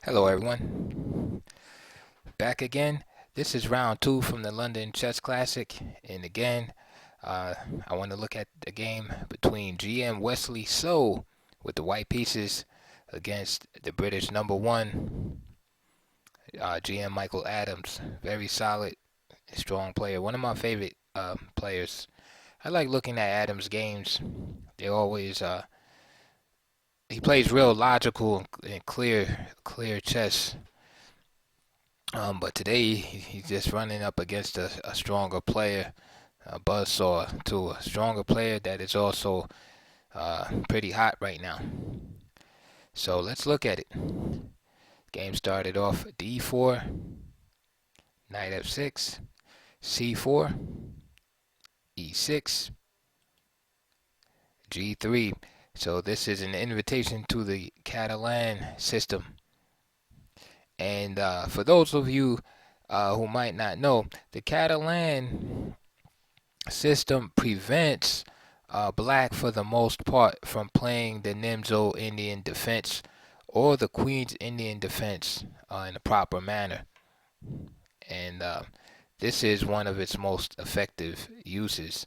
Hello everyone, back again. This is round two from the London Chess Classic, and again, uh, I want to look at the game between GM Wesley So with the white pieces against the British number one, GM Michael Adams. Very solid, strong player. One of my favorite players. I like looking at Adams' games. They always he plays real logical and clear chess. But today he's just running up against a stronger player, a buzzsaw to a stronger player that is also pretty hot right now. So let's look at it. Game started off d4, knight f6, c4, e6, g3. So this is an invitation to the Catalan system. And for those of you who might not know, the Catalan system prevents black for the most part from playing the Nimzo Indian defense or the Queen's Indian defense in a proper manner. And this is one of its most effective uses.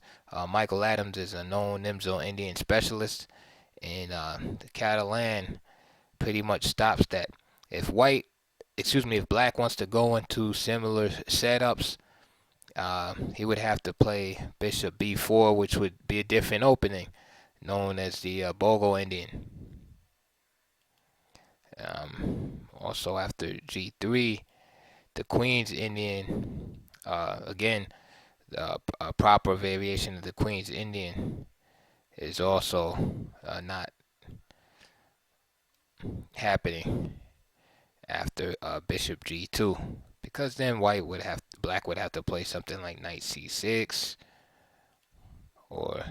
Michael Adams is a known Nimzo Indian specialist, and the Catalan pretty much stops that. If black wants to go into similar setups, he would have to play bishop b4, which would be a different opening, known as the Bogo Indian. Also, after g3, the Queen's Indian, again, the proper variation of the Queen's Indian is also not happening after bishop g2, because then black would have to play something like knight c6 or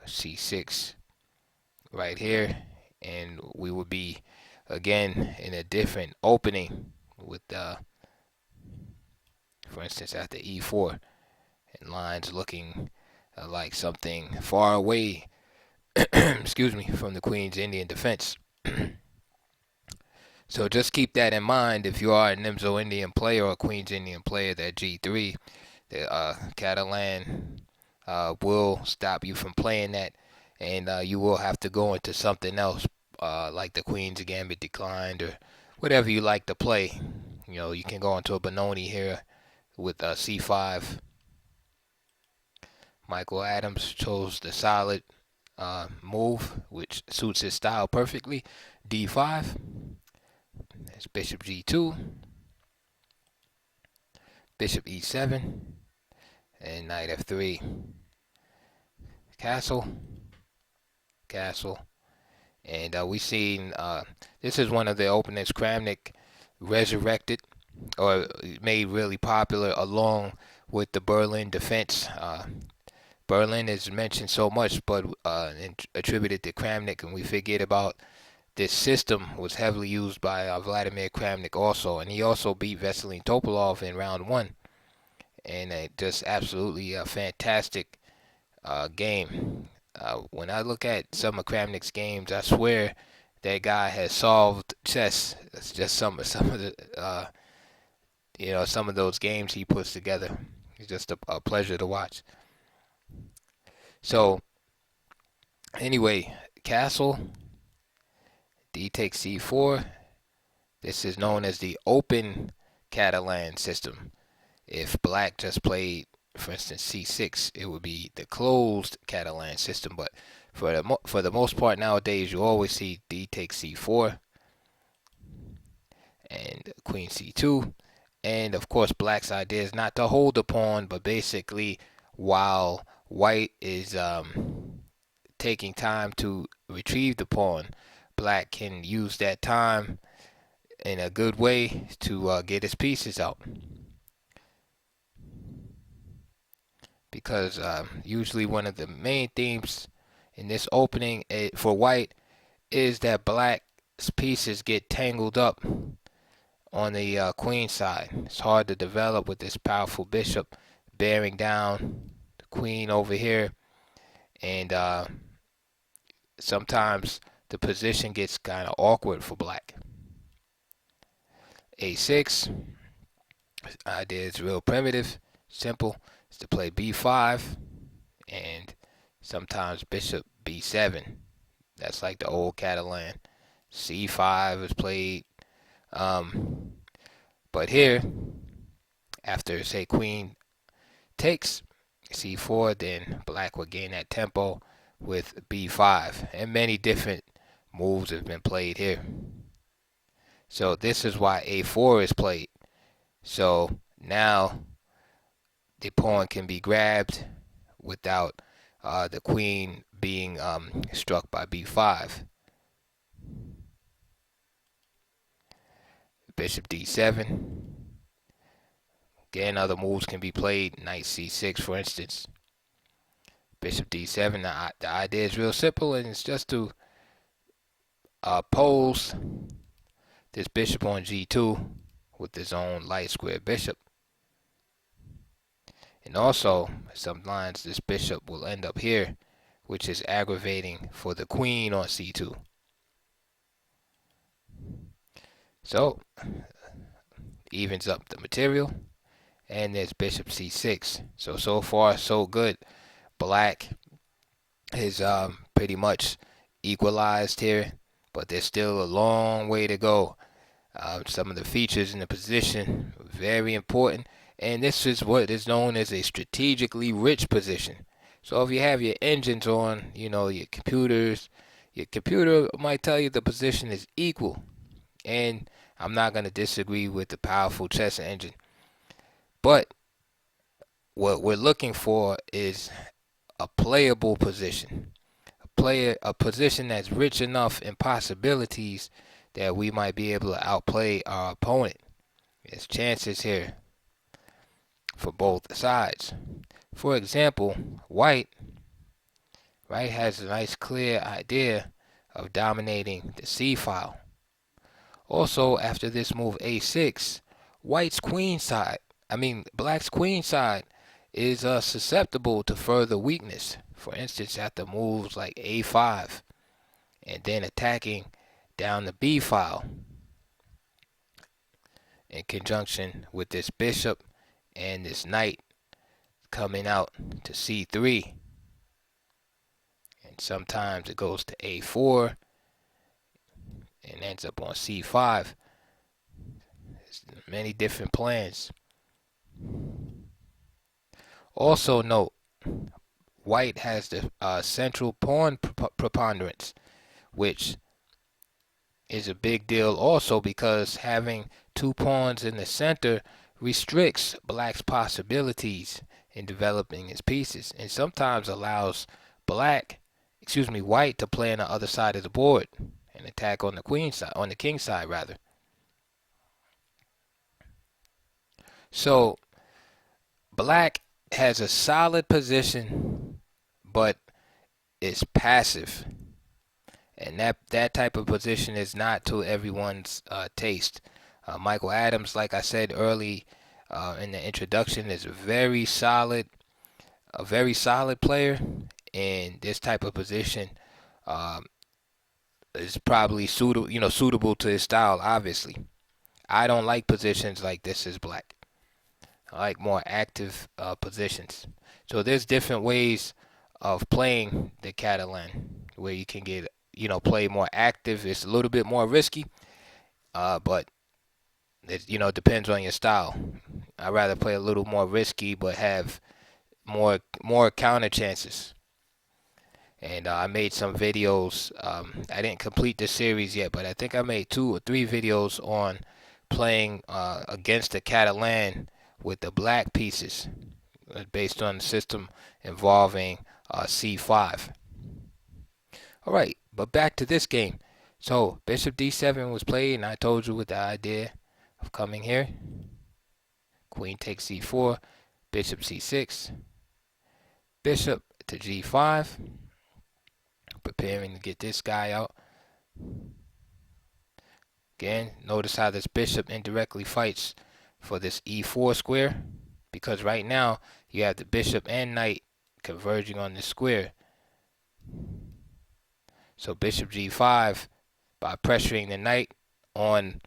c6 right here, and we would be again in a different opening with for instance after e4, and lines looking like something far away excuse me, from the Queen's Indian defense. So just keep that in mind if you are a Nimzo Indian player or a Queen's Indian player. That g3, the Catalan will stop you from playing that, and you will have to go into something else, like the Queen's Gambit declined or whatever you like to play. You know, you can go into a Benoni here with c5. Michael Adams chose the solid move, which suits his style perfectly. d5. That's bishop g2, bishop e7, and knight f3. Castle, castle. And we seen this is one of the openings Kramnik resurrected or made really popular along with the Berlin defense. Berlin is mentioned so much, but attributed to Kramnik, and we forget about this system was heavily used by Vladimir Kramnik also, and he also beat Veselin Topalov in round one, and just absolutely a fantastic game. When I look at some of Kramnik's games, I swear that guy has solved chess. It's just some of the some of those games he puts together. It's just a pleasure to watch. So anyway, castle, d takes c4. This is known as the open Catalan system. If black just played, for instance, c6, it would be the closed Catalan system. But for the most part nowadays, you always see d takes c4 and queen c2. And of course, black's idea is not to hold the pawn, but basically, while white is taking time to retrieve the pawn, black can use that time in a good way to get his pieces out. Because usually one of the main themes in this opening for white is that black's pieces get tangled up on the queen side. It's hard to develop with this powerful bishop bearing down the queen over here, and sometimes the position gets kind of awkward for black. a6. Idea is real primitive, simple. It's to play b5 and sometimes bishop b7. That's like the old Catalan. c5 is played. But here, after say queen takes c4, then black will gain that tempo with b5. And many different moves have been played here. So this is why a4 is played. So now the pawn can be grabbed without the queen being struck by b5. Bishop d7. Again, other moves can be played. Knight c6, for instance. Bishop d7. The idea is real simple, and it's just to pose this bishop on g2 with his own light square bishop. And also, sometimes this bishop will end up here, which is aggravating for the queen on c2. So, evens up the material. And there's bishop c6. So far, so good. Black is pretty much equalized here, but there's still a long way to go. Some of the features in the position very important, and this is what is known as a strategically rich position. So if you have your engines on, your computers, your computer might tell you the position is equal, and I'm not going to disagree with the powerful chess engine. But what we're looking for is a playable position, a position that's rich enough in possibilities that we might be able to outplay our opponent. There's chances here for both sides. For example, white has a nice clear idea of dominating the c file. Also, after this move a6, black's queen side is susceptible to further weakness. For instance, after moves like a5 and then attacking down the b file in conjunction with this bishop and this knight coming out to c3. And sometimes it goes to a4 and ends up on c5. There's many different plans. Also note, white has the central pawn preponderance, which is a big deal also because having two pawns in the center restricts black's possibilities in developing his pieces, and sometimes allows white to play on the other side of the board and attack on the king side rather. So black has a solid position, but it's passive. And that type of position is not to everyone's taste. Michael Adams, like I said early in the introduction, is a very solid player, and this type of position is probably suitable to his style. Obviously, I don't like positions like this as black. I like more active positions. So there's different ways of playing the Catalan where you can get play more active. It's a little bit more risky, but it depends on your style. I'd rather play a little more risky but have more counter chances. And I made some videos. I didn't complete the series yet, but I think I made 2 or 3 videos on playing against the Catalan with the black pieces based on the system involving c5. All right, but back to this game. So bishop d7 was played, and I told you with the idea of coming here. Queen takes c4, bishop c6, bishop to g5, preparing to get this guy out. Again, notice how this bishop indirectly fights for this e4 square, because right now you have the bishop and knight converging on this square. So bishop g5, by pressuring the knight on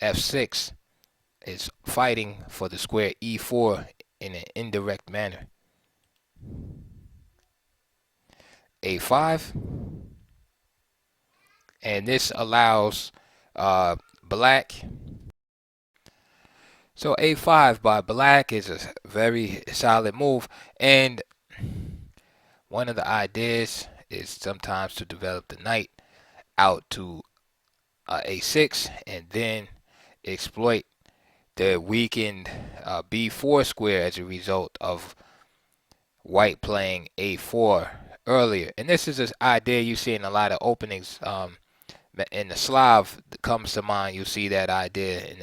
f6, is fighting for the square e4 in an indirect manner. a5, and this allows black. So a5 by black is a very solid move, and one of the ideas is sometimes to develop the knight out to a6 and then exploit the weakened b4 square as a result of white playing a4 earlier. And this is an idea you see in a lot of openings. In the Slav that comes to mind, you see that idea in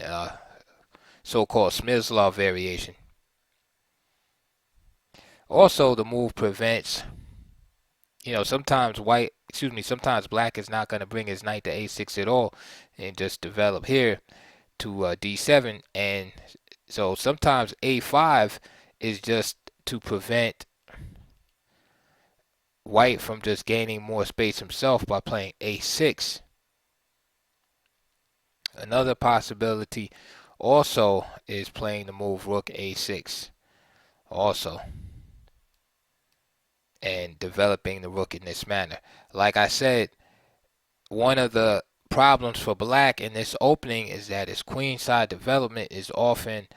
so-called Smyslov variation. Also, the move prevents, sometimes sometimes black is not going to bring his knight to a6 at all and just develop here to d7. And so sometimes a5 is just to prevent white from just gaining more space himself by playing a6. Another possibility also is playing the move rook a6 also, and developing the rook in this manner. Like I said, one of the problems for black in this opening is that his queenside development is often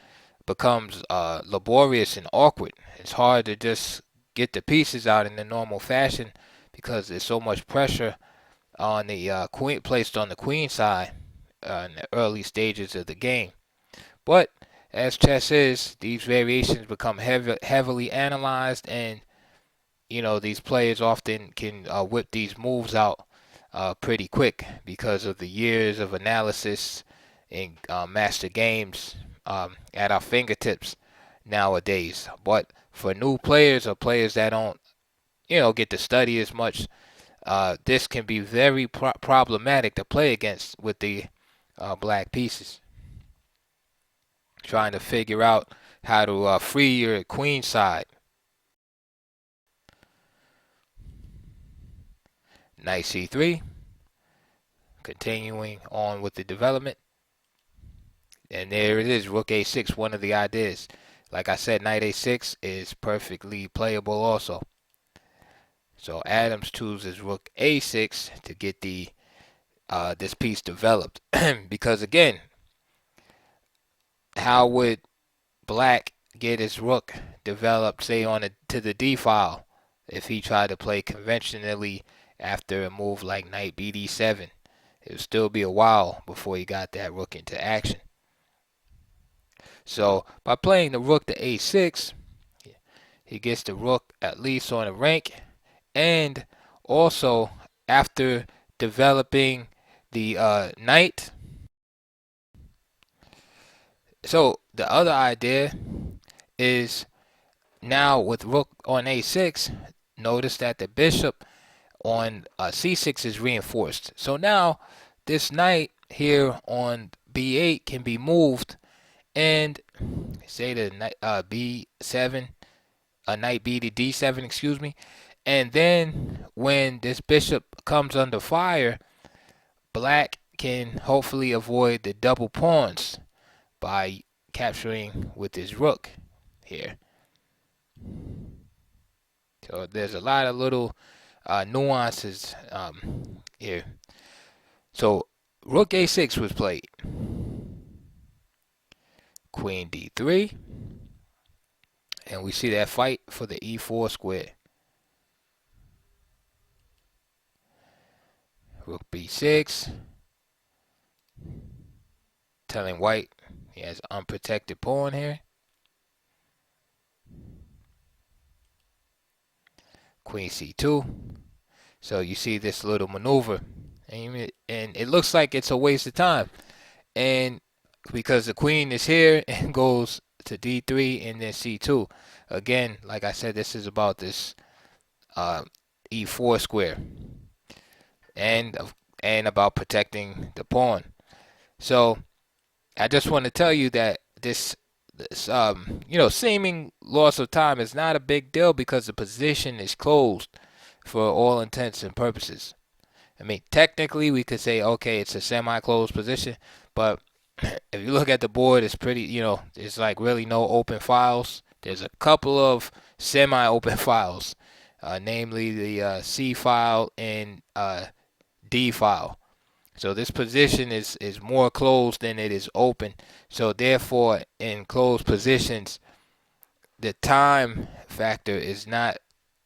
becomes laborious and awkward. It's hard to just get the pieces out in the normal fashion because there's so much pressure on the queen placed on the queen side in the early stages of the game. But as chess is, these variations become heavily analyzed, and these players often can whip these moves out pretty quick because of the years of analysis in master games at our fingertips nowadays. But for new players or players that don't, get to study as much, this can be very problematic to play against with the black pieces. Trying to figure out how to free your queen side. Knight c3. Continuing on with the development. And there it is, rook a6, one of the ideas. Like I said, knight a6 is perfectly playable also. So Adams chooses rook a6 to get the this piece developed. Because again, how would black get his rook developed, say, to the d file if he tried to play conventionally after a move like knight bd7? It would still be a while before he got that rook into action. So by playing the rook to a6, he gets the rook at least on a rank, and also after developing the knight. So the other idea is now with rook on a6, notice that the bishop on c6 is reinforced. So now this knight here on b8 can be moved, and say the knight b7, knight b to d7, excuse me. And then when this bishop comes under fire, black can hopefully avoid the double pawns by capturing with his rook here. So there's a lot of little nuances here. So rook a6 was played. Queen d3. And we see that fight for the e4 square. Rook b6. Telling white he has unprotected pawn here. Queen c2. So you see this little maneuver, and it looks like it's a waste of time. And because the queen is here and goes to d3 and then c2. Again, like I said, this is about this e4 square and about protecting the pawn. So I just want to tell you that this seeming loss of time is not a big deal because the position is closed for all intents and purposes. I mean, technically we could say, okay, it's a semi-closed position, but if you look at the board, it's pretty, it's like really no open files. There's a couple of semi-open files, namely the C file and D file. So this position is more closed than it is open. So therefore, in closed positions, the time factor is not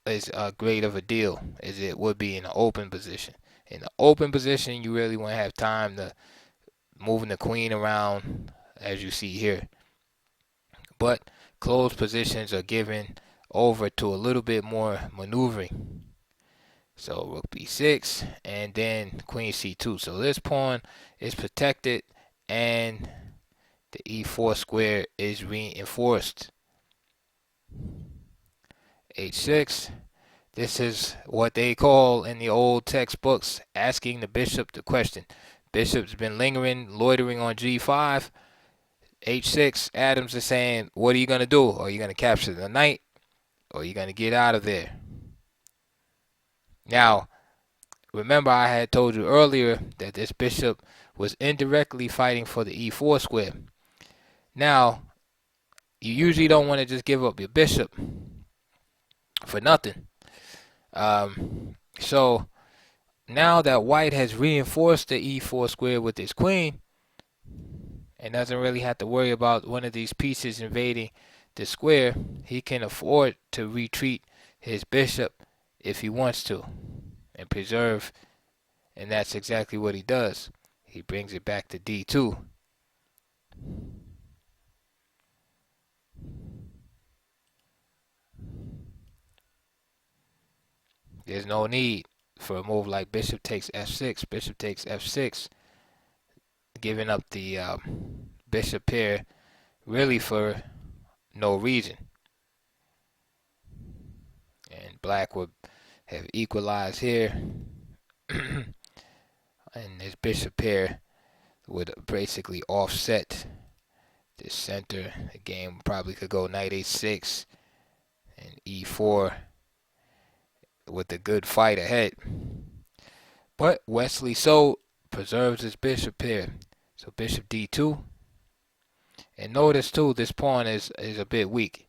as great of a deal as it would be in an open position. In the open position, you really want to have time to moving the queen around, as you see here. But closed positions are given over to a little bit more maneuvering. So rook b6 and then queen c2. So this pawn is protected and the e4 square is reinforced. h6. This is what they call in the old textbooks asking the bishop the question. Bishop's been lingering, loitering on g5. h6, Adams is saying, what are you going to do? Are you going to capture the knight? Or are you going to get out of there? Now, remember I had told you earlier that this bishop was indirectly fighting for the e4 square. Now, you usually don't want to just give up your bishop for nothing. So, now that white has reinforced the e4 square with his queen, and doesn't really have to worry about one of these pieces invading the square, he can afford to retreat his bishop if he wants to and preserve, and that's exactly what he does. He brings it back to d2. There's no need for a move like bishop takes f6, bishop takes f6, giving up the bishop pair really for no reason. And black would have equalized here. And this bishop pair would basically offset this center. The game probably could go knight h6 and e4 with a good fight ahead. But Wesley So preserves his bishop pair. So bishop d2. And notice too, this pawn is a bit weak.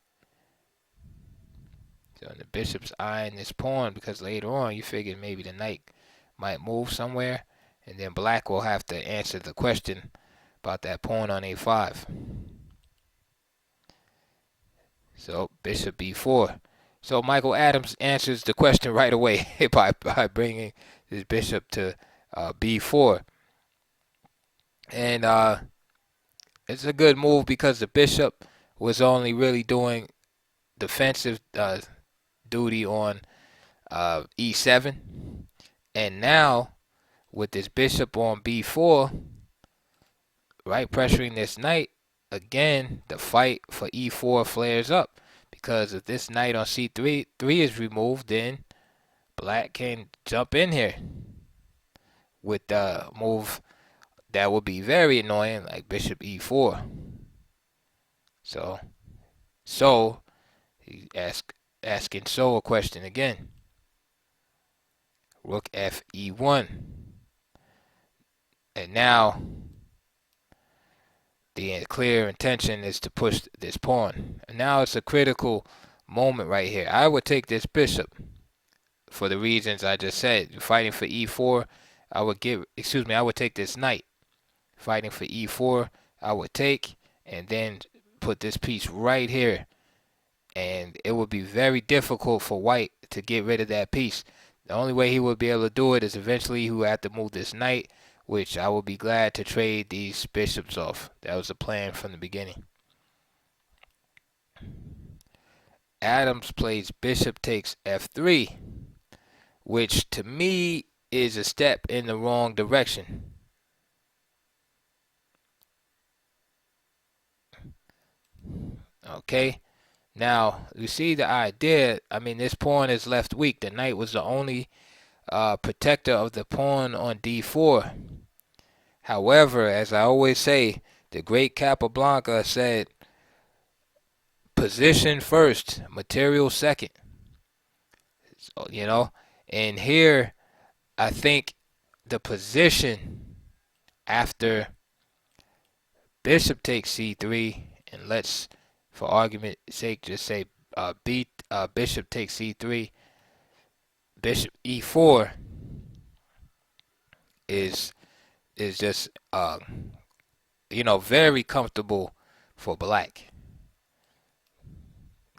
So the bishop's eyeing this pawn because later on you figure maybe the knight might move somewhere. And then black will have to answer the question about that pawn on a5. So bishop b4. So Michael Adams answers the question right away by bringing his bishop to b4. And it's a good move because the bishop was only really doing defensive duty on e7. And now with this bishop on b4, right, pressuring this knight, again, the fight for e4 flares up. Because if this knight on c3 is removed, then black can jump in here with the move that would be very annoying, like bishop e4. So he asking So a question again. Rook f e1. And now the clear intention is to push this pawn. And now it's a critical moment right here. I would take this bishop for the reasons I just said. Fighting for e4, I would take this knight. Fighting for e4, I would take and then put this piece right here. And it would be very difficult for white to get rid of that piece. The only way he would be able to do it is eventually he would have to move this knight, which I will be glad to trade these bishops off. That was the plan from the beginning. Adams plays bishop takes f3, which to me is a step in the wrong direction. Okay, now you see the idea. I mean, this pawn is left weak. The knight was the only protector of the pawn on d4. However, as I always say, the great Capablanca said, position first, material second. So, and here I think the position after bishop takes c3, and let's, for argument's sake, just say bishop takes c3. Bishop e4 is just very comfortable for black.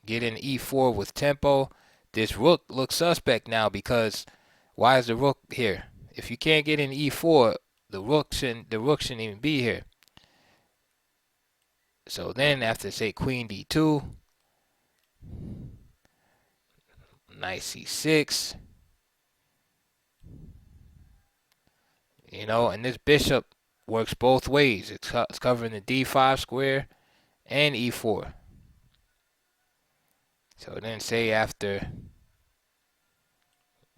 Getting e4 with tempo. This rook looks suspect now because why is the rook here? If you can't get in e4, the rook shouldn't even be here. So then after, say, queen d2, nice c6, and this bishop works both ways. It's covering the d5 square and e4. So then, say, after,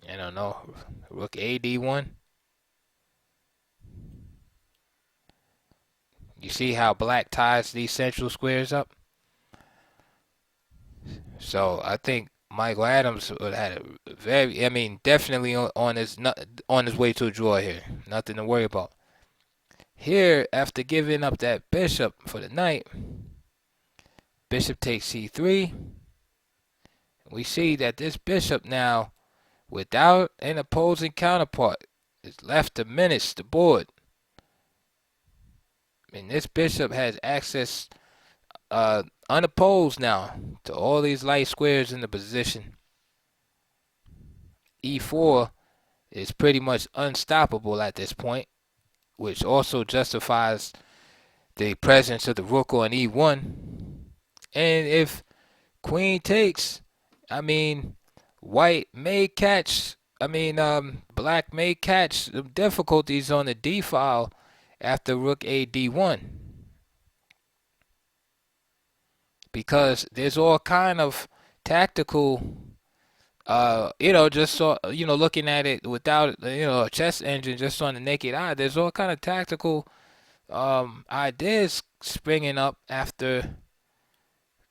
I don't know, rook a d1. You see how black ties these central squares up? So I think Michael Adams would have a definitely on his way to a draw here. Nothing to worry about. Here, after giving up that bishop for the knight, bishop takes c3. We see that this bishop now, without an opposing counterpart, is left to menace the board. And this bishop has access unopposed now to all these light squares in the position. e4 is pretty much unstoppable at this point, which also justifies the presence of the rook on e1. And if queen takes, white may catch, black may catch the difficulties on the d file after rook a d1. Because there's all kind of tactical, looking at it without, a chess engine, just on the naked eye, there's all kind of tactical ideas springing up after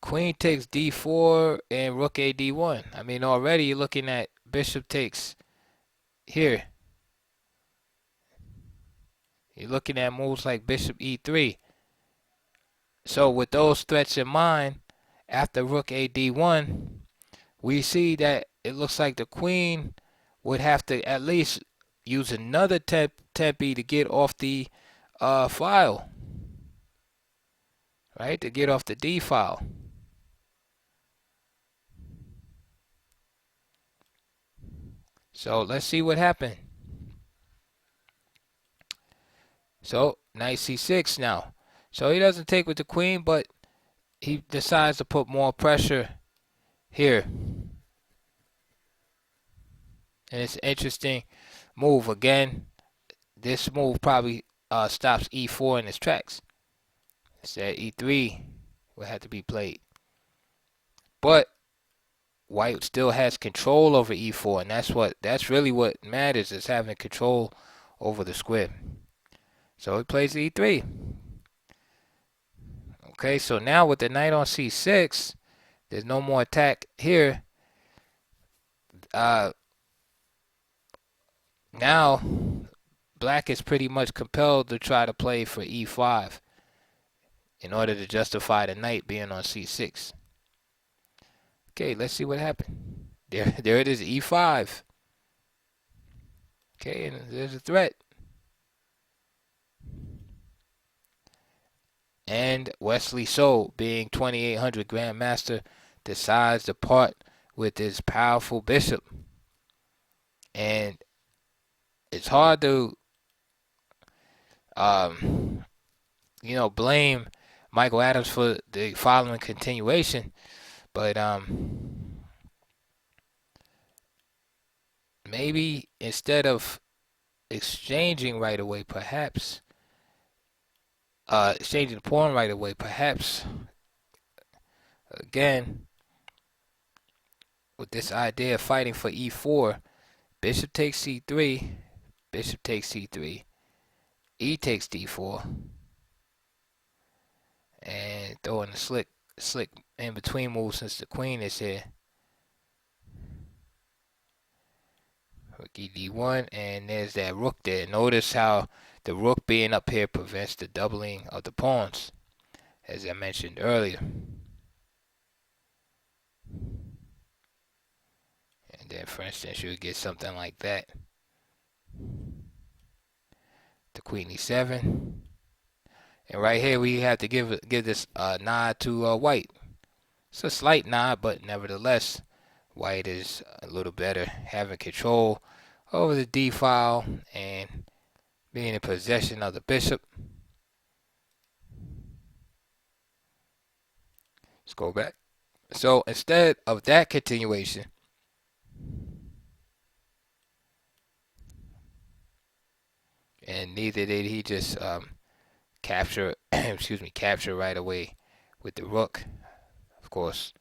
queen takes d4 and rook a d1. Already you're looking at bishop takes here. You're looking at moves like bishop e3. So with those threats in mind, after rook a d1, we see that it looks like the queen would have to at least use another tempi to get off the file, right? To get off the d file. So let's see what happened. So knight c6 now. So he doesn't take with the queen, but he decides to put more pressure here. And it's an interesting move. Again, this move probably stops e4 in its tracks. Instead, e3 will have to be played. But white still has control over e4, and that's really what matters, is having control over the square. So he plays e3. Okay, so now with the knight on c6, there's no more attack here. Now, black is pretty much compelled to try to play for e5 in order to justify the knight being on c6. Okay, let's see what happened. There it is, e5. Okay, and there's a threat. And Wesley So, being 2800 Grandmaster, decides to part with his powerful bishop. And it's hard to, blame Michael Adams for the following continuation. But maybe instead of exchanging right away, perhaps, exchanging the pawn right away, perhaps, again, with this idea of fighting for e4, bishop takes c3, bishop takes c3, e takes d4, and throwing the slick in between moves since the queen is here. Rook e d1, and there's that rook there. Notice how the rook being up here prevents the doubling of the pawns, as I mentioned earlier. And then, for instance, you would get something like that. The queen e7. And right here, we have to give this nod to white. It's a slight nod, but nevertheless, white is a little better, having control over the d file and being in possession of the bishop. Let's go back. So instead of that continuation, and neither did he just capture, capture right away with the rook, of course.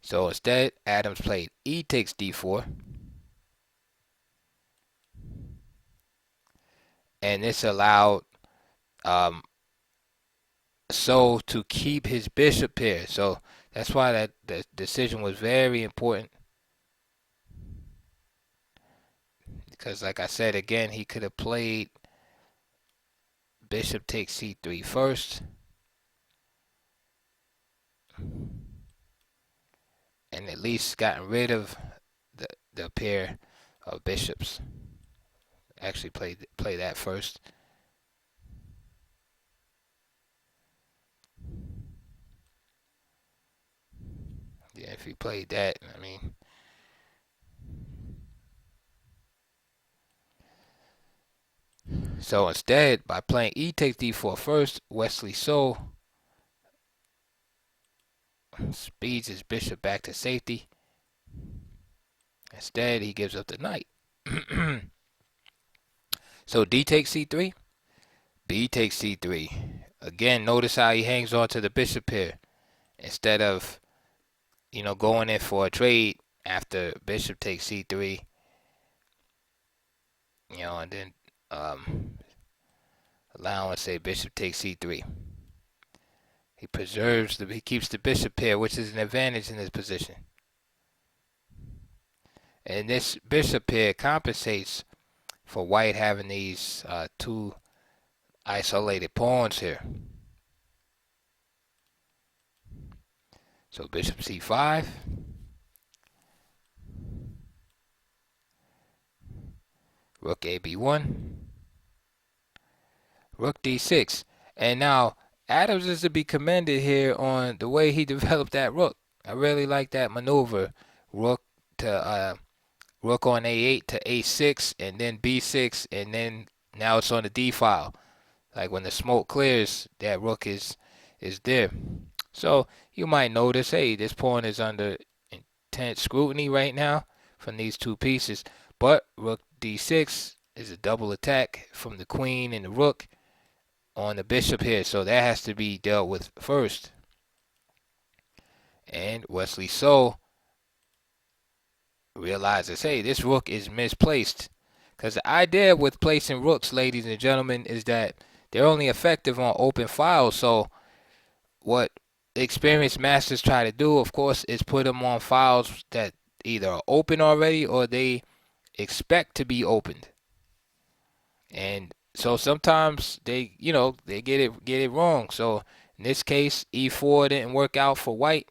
So instead, Adams played e takes d4. And this allowed So to keep his bishop here. So that's why that decision was very important. Because like I said again, he could have played bishop takes c3 first. And at least gotten rid of the pair of bishops. Actually play that first. Yeah, if he played that, I mean, so instead, by playing e takes d4 first, Wesley So speeds his bishop back to safety. Instead, he gives up the knight. So d takes c3, b takes c3. Again, notice how he hangs on to the bishop here instead of, going in for a trade after bishop takes c3. And then allowing, say, bishop takes c3. He keeps the bishop here, which is an advantage in this position. And this bishop here compensates for white having these two isolated pawns here. So bishop c5. Rook ab1. Rook d6. And now Adams is to be commended here on the way he developed that rook. I really like that maneuver. Rook on a8 to a6, and then b6, and then now it's on the d file. Like when the smoke clears, that rook is there. So you might notice, hey, this pawn is under intense scrutiny right now from these two pieces. But rook d6 is a double attack from the queen and the rook on the bishop here. So that has to be dealt with first. And Wesley So realizes, hey, this rook is misplaced. Because the idea with placing rooks, ladies and gentlemen, is that they're only effective on open files. So what experienced masters try to do, of course, is put them on files that either are open already or they expect to be opened. And so sometimes they get it wrong. So in this case, e4 didn't work out for white,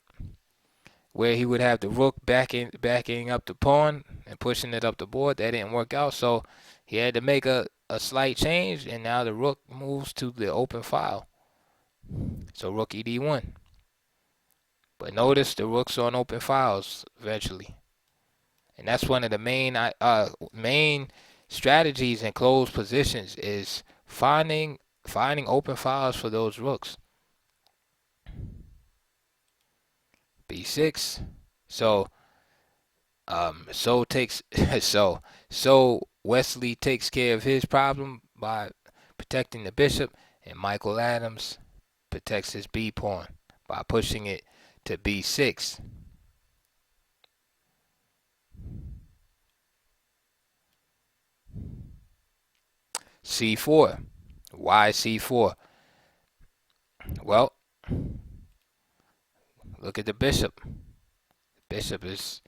where he would have the rook backing up the pawn and pushing it up the board. That didn't work out, so he had to make a slight change, and now the rook moves to the open file. So rook ed1. But notice the rook's on open files eventually. And that's one of the main strategies in closed positions is finding open files for those rooks. b6. So Wesley takes care of his problem by protecting the bishop, and Michael Adams protects his b pawn by pushing it to b6. c4. Why c4? Well, look at the bishop. The bishop is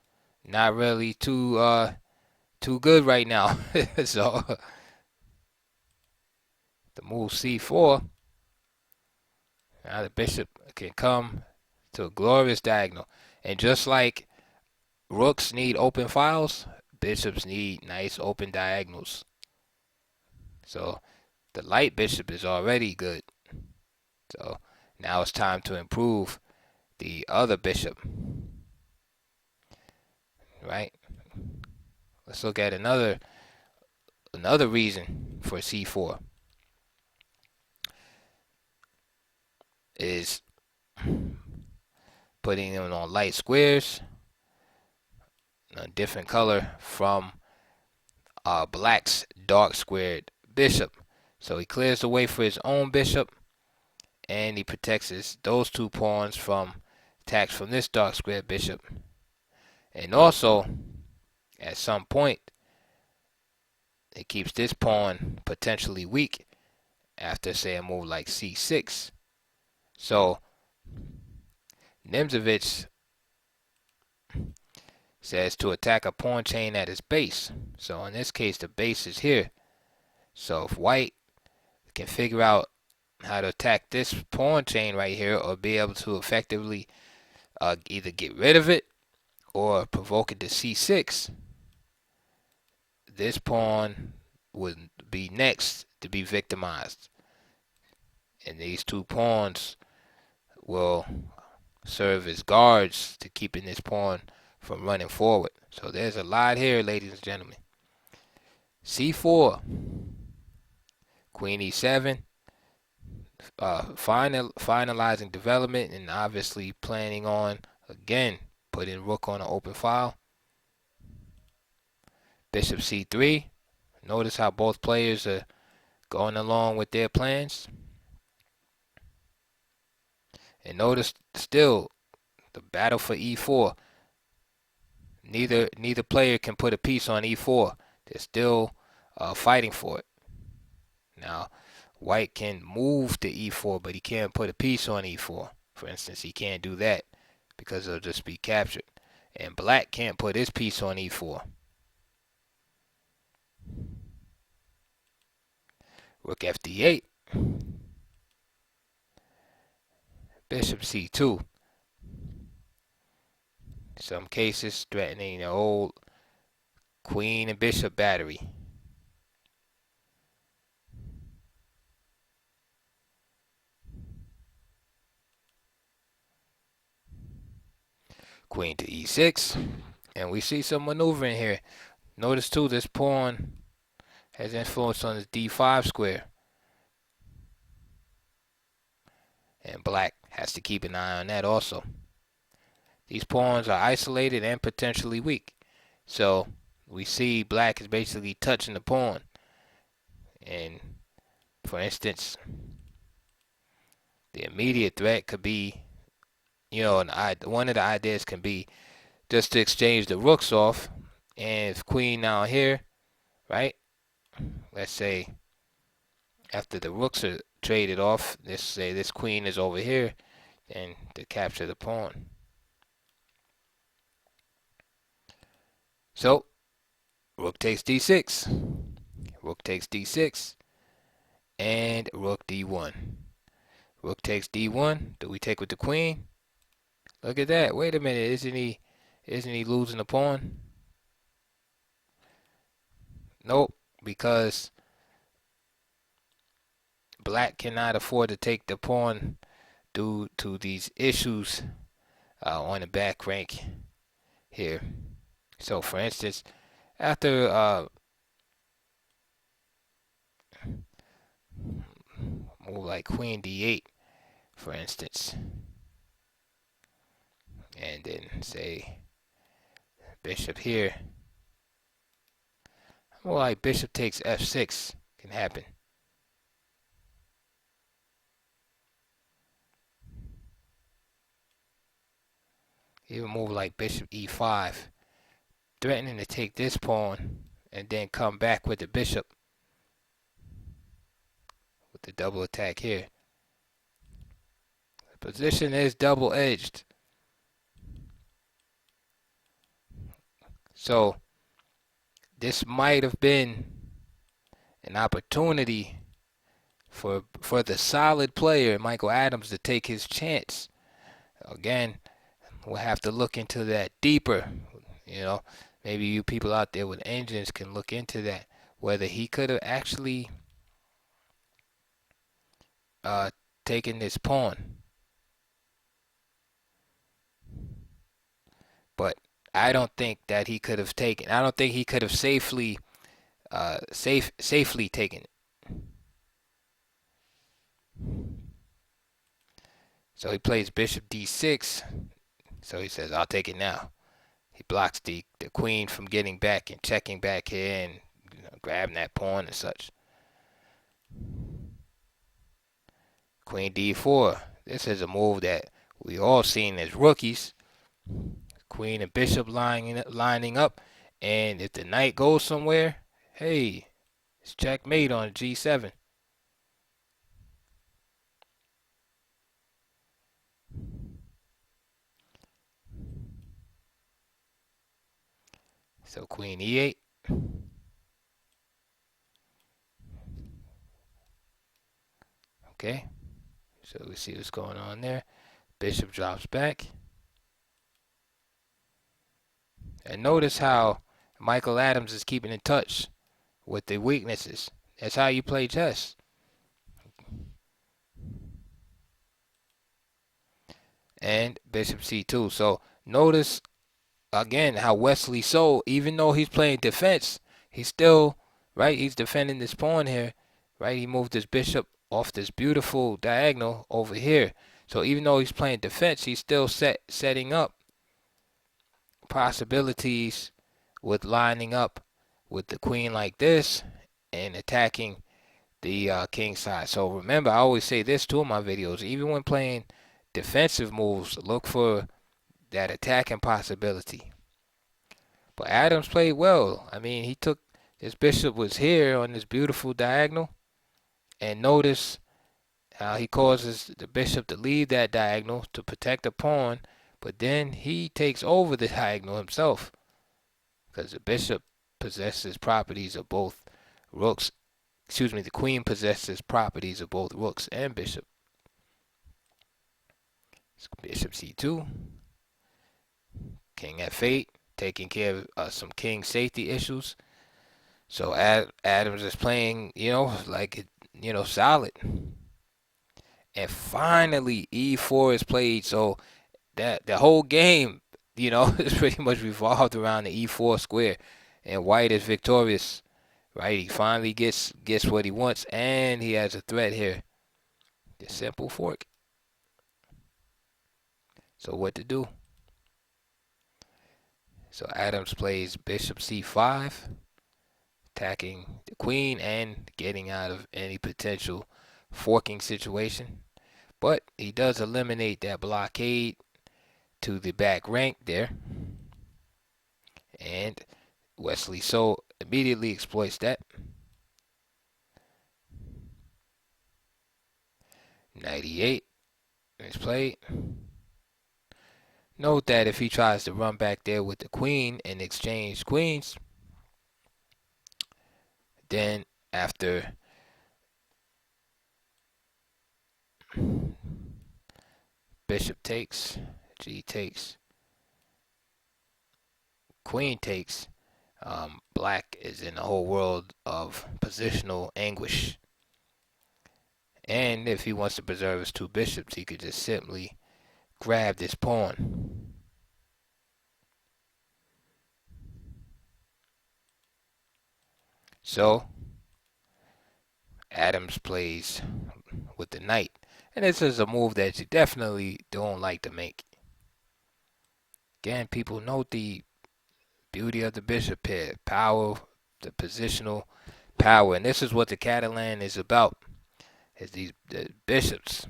not really too too good right now. So the move c4, now the bishop can come to a glorious diagonal. And just like rooks need open files, bishops need nice open diagonals. So the light bishop is already good. So now it's time to improve the other bishop, right? Let's look at another reason for c4 is putting them on light squares, a different color from black's dark squared bishop. So he clears the way for his own bishop, and he protects those 2 pawns from attacks from this dark squared bishop. And also, at some point, it keeps this pawn potentially weak after, say, a move like c6. So Nimzovich says to attack a pawn chain at its base. So in this case, the base is here. So if white can figure out how to attack this pawn chain right here, or be able to effectively either get rid of it or provoke it to c6, this pawn would be next to be victimized. And these 2 pawns will serve as guards to keeping this pawn from running forward. So there's a lot here, ladies and gentlemen. c4, queen e7, finalizing development, and obviously planning on, again, putting rook on an open file. Bishop c3. Notice how both players are going along with their plans. And notice still the battle for e4. Neither player can put a piece on e4. They're still fighting for it. Now, white can move to e4, but he can't put a piece on e4. For instance, he can't do that because it'll just be captured. And black can't put his piece on e4. Rook fd8. Bishop c2. Some cases threatening the old queen and bishop battery. Queen to e6. And we see some maneuvering here. Notice too, this pawn has influence on his d5 square. And black has to keep an eye on that also. These pawns are isolated and potentially weak. So we see black is basically touching the pawn. And for instance, the immediate threat could be, one of the ideas can be just to exchange the rooks off. And if queen now here, right? Let's say after the rooks are traded off, let's say this queen is over here, and to capture the pawn. So, rook takes d6, rook takes d6, and rook d1. Rook takes d1. Do we take with the queen? Look at that. Wait a minute. Isn't he losing the pawn? Nope, because black cannot afford to take the pawn due to these issues on the back rank here. So, for instance, after move like queen d8, for instance, and then say bishop here, more like bishop takes f6 can happen. Even move like bishop e5, threatening to take this pawn and then come back with the bishop with the double attack here. The position is double-edged. So this might have been an opportunity for the solid player Michael Adams to take his chance. Again, we'll have to look into that deeper. You know, maybe you people out there with engines can look into that, whether he could have actually uh, taken this pawn. But I don't think that he could have taken. I don't think he could have safely taken it. So he plays bishop d6. So he says, "I'll take it now." He blocks the queen from getting back and checking back here and grabbing that pawn and such. Queen d4. This is a move that we all seen as rookies. Queen and bishop lining up, and if the knight goes somewhere, hey, it's checkmate on g7. So queen e8. Okay, so we see what's going on there. Bishop drops back. And notice how Michael Adams is keeping in touch with the weaknesses. That's how you play chess. And bishop c2. So notice again how Wesley So, even though he's playing defense, he's still, right, he's defending this pawn here, right? He moved his bishop off this beautiful diagonal over here. So even though he's playing defense, he's still setting up possibilities with lining up with the queen like this and attacking the king side. So remember, I always say this too in my videos, even when playing defensive moves, look for that attacking possibility. But Adams played well. I mean, he took, his bishop was here on this beautiful diagonal, and notice how he causes the bishop to leave that diagonal to protect the pawn, but then he takes over the diagonal himself because the bishop possesses properties of both rooks. Excuse me, the queen possesses properties of both rooks and bishop. Bishop c2, king f8, taking care of some king safety issues. So Adams is playing, like, solid. And finally, e4 is played. So that the whole game, is pretty much revolved around the e4 square. And white is victorious, right? He finally gets what he wants, and he has a threat here. The simple fork. So what to do? So Adams plays bishop c5, attacking the queen and getting out of any potential forking situation. But he does eliminate that blockade to the back rank there. And Wesley So immediately exploits that. Knight e8 is played. Note that if he tries to run back there with the queen and exchange queens, then after bishop takes, g takes, queen takes, black is in a whole world of positional anguish. And if he wants to preserve his two bishops, he could just simply grab this pawn. So Adams plays with the knight. And this is a move that you definitely don't like to make. Again, people note the beauty of the bishop here. Power, the positional power. And this is what the Catalan is about, is the bishops.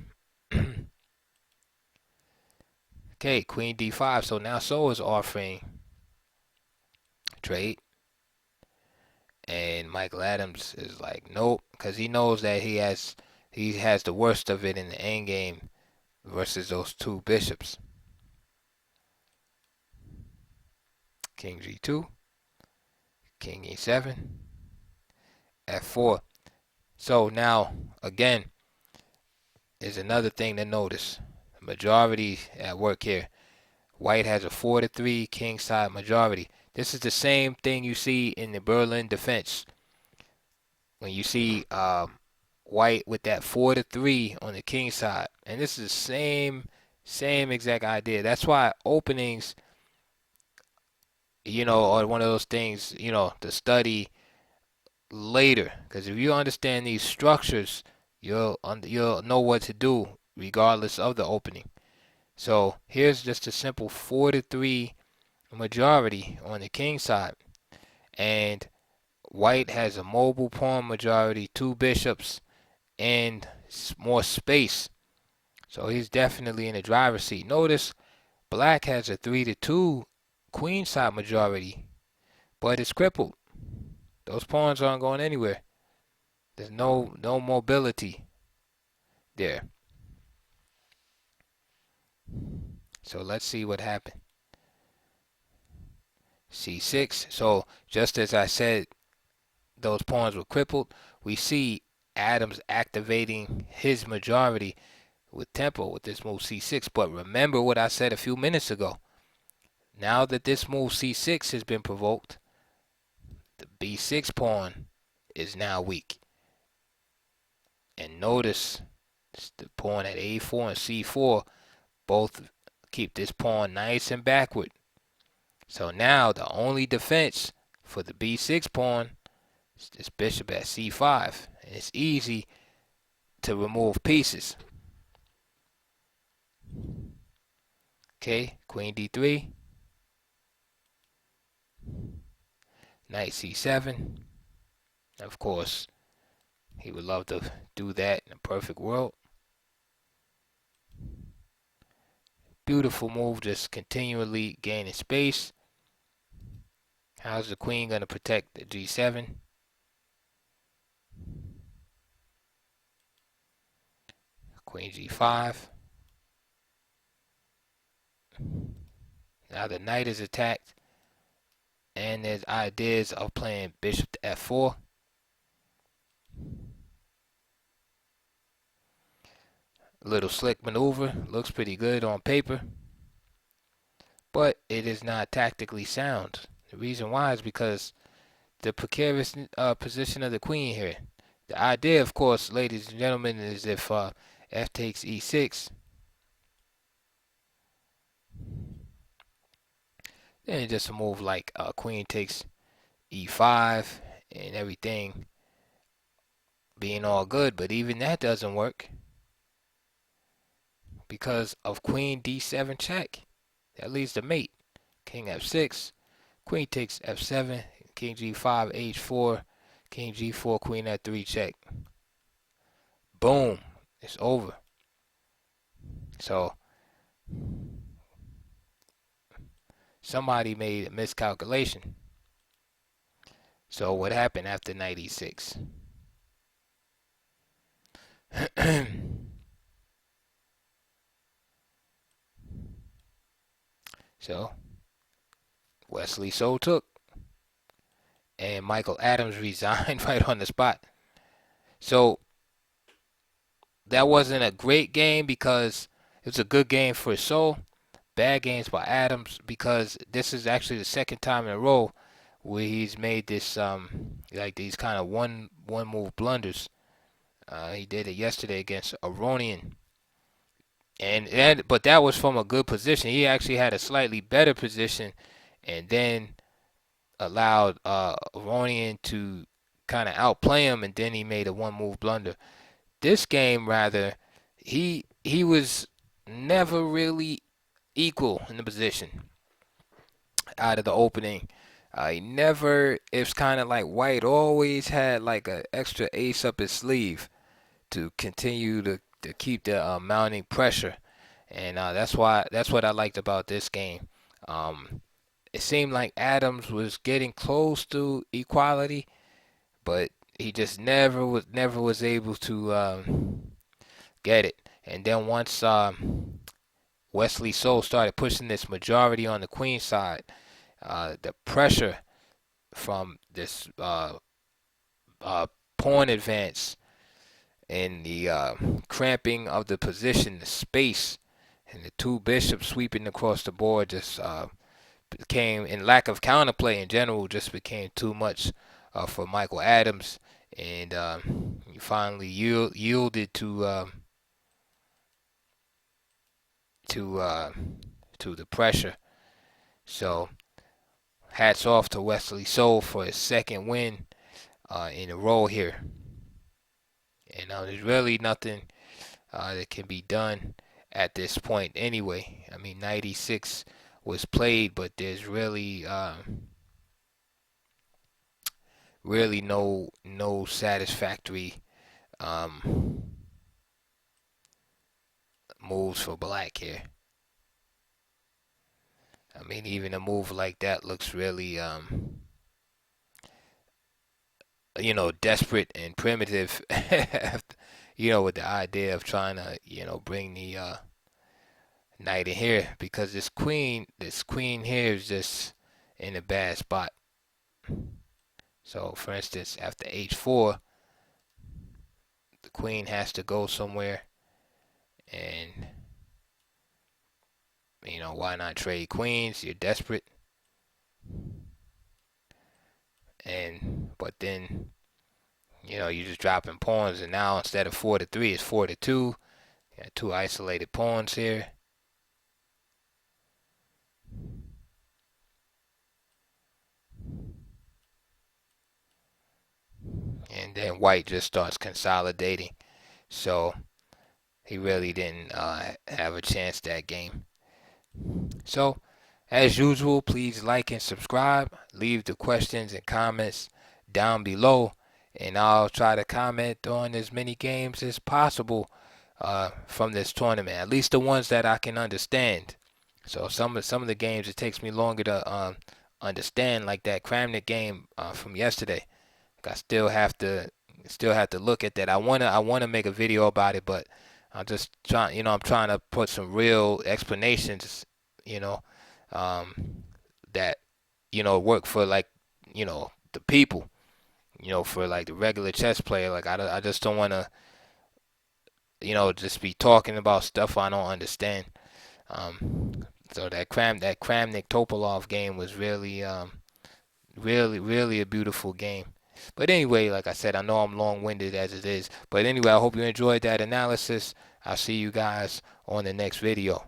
Okay, queen d5. So now So is offering trade. And Michael Adams is like, nope, because he knows that he has the worst of it in the endgame versus those two bishops. King g2. King E7, F4. So now, again, is another thing to notice. Majority at work here. White has a 4-3 king side majority. This is the same thing you see in the Berlin defense. When you see White with that 4-3 on the king side. And this is the same exact idea. That's why openings, are one of those things, to study later. Because if you understand these structures, you'll know what to do regardless of the opening. So here's just a simple 4-3 majority on the king side. And White has a mobile pawn majority, 2 bishops, and more space. So he's definitely in the driver's seat. Notice Black has a 3-2 queen side majority, but it's crippled. Those pawns aren't going anywhere. There's no mobility there. So let's see what happened. C6. So just as I said, those pawns were crippled. We see Adams activating his majority with tempo with this move C6. But remember what I said a few minutes ago. Now that this move C6 has been provoked, the B6 pawn is now weak. And notice the pawn at A4 and C4 both keep this pawn nice and backward. So now the only defense for the B6 pawn is this bishop at C5. And it's easy to remove pieces. Okay, queen D3. Knight C7. Of course, he would love to do that in a perfect world. Beautiful move, just continually gaining space. How's the queen going to protect the G7? Queen G5. Now the knight is attacked. And there's ideas of playing bishop to F4. Little slick maneuver. Looks pretty good on paper. But it is not tactically sound. The reason why is because the precarious position of the queen here. The idea, of course, ladies and gentlemen, is if F takes E6, then it's just a move like queen takes E5 and everything being all good. But even that doesn't work because of queen D7 check. That leads to mate. King F6, queen takes F7, king G5, H4, king G4, queen F3 check. Boom, it's over. So somebody made a miscalculation. So what happened after knight E6? So Wesley So took, and Michael Adams resigned right on the spot. So that wasn't a great game because it was a good game for So. Bad games by Adams because this is actually the second time in a row where he's made this like these kind of one move blunders. He did it yesterday against Aronian. But that was from a good position. He actually had a slightly better position and then allowed Aronian to kind of outplay him, and then he made a one move blunder. This game, rather, he was never really equal in the position out of the opening. It's kind of like White always had like an extra ace up his sleeve to continue to keep the mounting pressure. And that's what I liked about this game. It seemed like Adams was getting close to equality, but he just never was able to get it. And then once Wesley So started pushing this majority on the queen side, the pressure from this pawn advance and the cramping of the position, the space, and the two bishops sweeping across the board just became, in lack of counterplay in general, just became too much for Michael Adams, and he finally yielded to uh, to the pressure. So hats off to Wesley So for his second win in a row here. And there's really nothing that can be done at this point anyway. I mean, 96 was played, but there's really no satisfactory um, moves for black here. I mean, even a move like that looks really, desperate and primitive. With the idea of trying to, bring the knight in here, because this queen here is just in a bad spot. So, for instance, after h4, the queen has to go somewhere, and why not trade queens? You're desperate, but then you're just dropping pawns, and now instead of 4-3, it's 4-2. You got two isolated pawns here. And then white just starts consolidating. So he really didn't have a chance that game. So, as usual, please like and subscribe. Leave the questions and comments down below, and I'll try to comment on as many games as possible from this tournament, at least the ones that I can understand. So some of the games it takes me longer to understand, like that Kramnik game from yesterday. I still have to look at that. I wanna make a video about it, but I'm just trying. I'm trying to put some real explanations. You know, that work for, like, the people. For like the regular chess player. Like I just don't want to just be talking about stuff I don't understand. So that Kramnik Topalov game was really a beautiful game. But anyway, like I said, I know I'm long-winded as it is. But anyway, I hope you enjoyed that analysis. I'll see you guys on the next video.